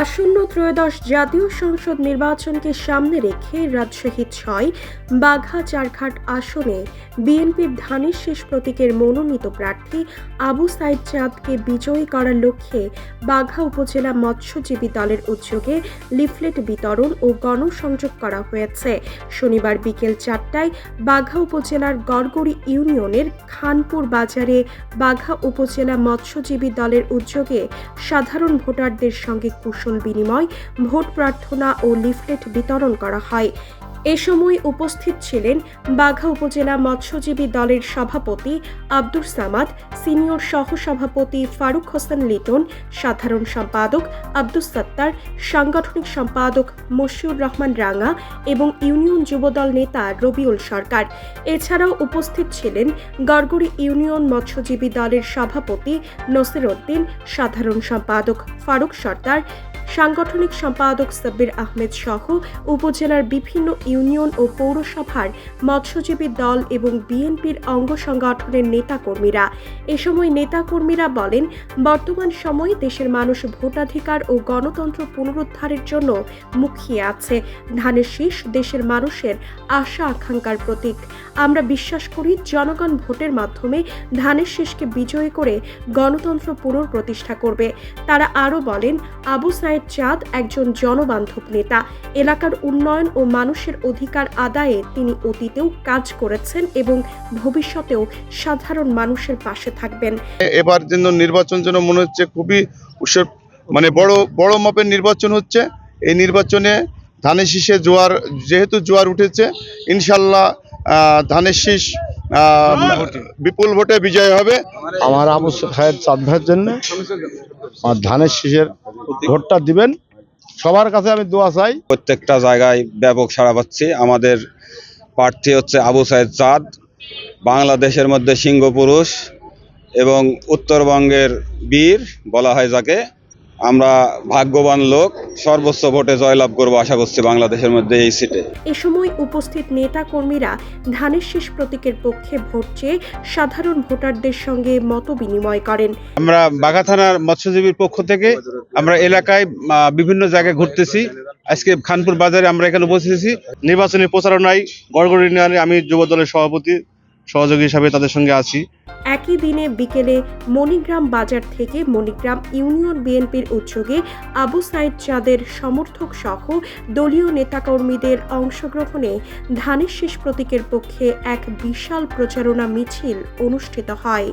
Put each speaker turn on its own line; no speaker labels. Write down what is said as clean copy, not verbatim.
আসন্ন ত্রয়োদশ জাতীয় সংসদ নির্বাচনকে সামনে রেখে রাজশাহী ৬ বাঘা চারঘাট আসনে বিএনপির ধানের শীষ প্রতীকের মনোনীত প্রার্থী আবু সাইদ চাঁদকে বিজয়ী করার লক্ষ্যে বাঘা উপজেলা মৎস্যজীবী দলের উদ্যোগে লিফলেট বিতরণ ও গণসংযোগ করা হয়েছে। শনিবার বিকেল ৪টায় বাঘা উপজেলার গড়গড়ি ইউনিয়নের খানপুর বাজারে বাঘা উপজেলা মৎস্যজীবী দলের উদ্যোগে সাধারণ ভোটারদের সঙ্গে কুশল বিনিময়, ভোট প্রার্থনা ও লিফলেট বিতরণ করা হয়। এ সময় উপস্থিত ছিলেন বাঘা উপজেলা মৎস্যজীবী দলের সভাপতি আব্দুর সামাদ, সিনিয়র সহসভাপতি ফারুক হোসেন লিটন, সাধারণ সম্পাদক আব্দুস সাত্তার, সাংগঠনিক সম্পাদক মশিউর রহমান রাঙা এবং ইউনিয়ন যুবদল নেতা রবিউল সরকার। এছাড়াও উপস্থিত ছিলেন গড়গড়ি ইউনিয়ন মৎস্যজীবী দলের সভাপতি নসির উদ্দিন, সাধারণ সম্পাদক ফারুক সর্দার, সাংগঠনিক সম্পাদক সাব্বির আহমেদ সহ উপজেলার বিভিন্ন ইউনিয়ন ও পৌরসভার মৎস্যজীবী দল এবং বিএনপির অঙ্গ সংগঠনের নেতাকর্মীরা। এ সময় নেতাকর্মীরা বলেন, বর্তমান সময়ে দেশের মানুষ ভোটাধিকার ও গণতন্ত্র পুনরুদ্ধারের জন্য মুখিয়ে আছে। ধানের শীষ দেশের মানুষের আশা আকাঙ্ক্ষার প্রতীক। আমরা বিশ্বাস করি জনগণ ভোটের মাধ্যমে ধানের শীষকে বিজয়ী করে গণতন্ত্র পুনঃপ্রতিষ্ঠা করবে। তারা আরও বলেন, আবু সাইদ চাঁদ একজন জনবান্ধব নেতা। এলাকার উন্নয়ন ও মানুষের অধিকার আদায়ে তিনি অতীতেও কাজ করেছেন এবং ভবিষ্যতেও সাধারণ মানুষের পাশে থাকবেন।
এবার জন্য নির্বাচন যেন মনে হচ্ছে খুবই বড় মাপের নির্বাচন হচ্ছে। এই নির্বাচনে ধানের শীষে যেহেতু জোয়ার উঠেছে, ইনশাল্লাহ ধানের শীষ বিপুল ভোটে বিজয় হবে।
আমার আবু সাইদ চাঁদ ভাইয়ের জন্য ধানের শীষের ভোটটা দিবেন। সবার কাছে আমি দোয়া চাই।
প্রত্যেকটা জায়গায় ব্যাপক সাড়া পাচ্ছি। আমাদের প্রার্থী হচ্ছে আবু সাইদ চাঁদ, বাংলাদেশের মধ্যে সিংহ পুরুষ এবং উত্তরবঙ্গের বীর বলা হয় যাকে। আমরা ভাগ্যবান লোক, সর্বোচ্চ ভোটে জয়লাভ করবো আশা করছি বাংলাদেশের মধ্যে এই সিটে।
এ সময় উপস্থিত নেতা কর্মীরা ধানের শীষ প্রতীকের পক্ষে ভোট চেয়ে সাধারণ ভোটারদের সঙ্গে মত বিনিময় করেন।
আমরা বাঘা থানার মৎস্যজীবীর পক্ষ থেকে আমরা এলাকায় বিভিন্ন জায়গায় ঘুরতেছি। আজকে খানপুর বাজারে আমরা এখানে উপস্থিত। নির্বাচনী প্রচারণায় গড়গড়ি ইউনিয়নে আমি যুব দলের সভাপতি সহযোগী হিসাবে তাদের সঙ্গে আছি।
একই দিনে বিকেলে মণিগ্রাম বাজার থেকে মণিগ্রাম ইউনিয়ন বিএনপির উদ্যোগে আবু সাইদ চাঁদের সমর্থক সহ দলীয় নেতাকর্মীদের অংশগ্রহণে ধানের শীষ প্রতীকের পক্ষে এক বিশাল প্রচারণা মিছিল অনুষ্ঠিত হয়।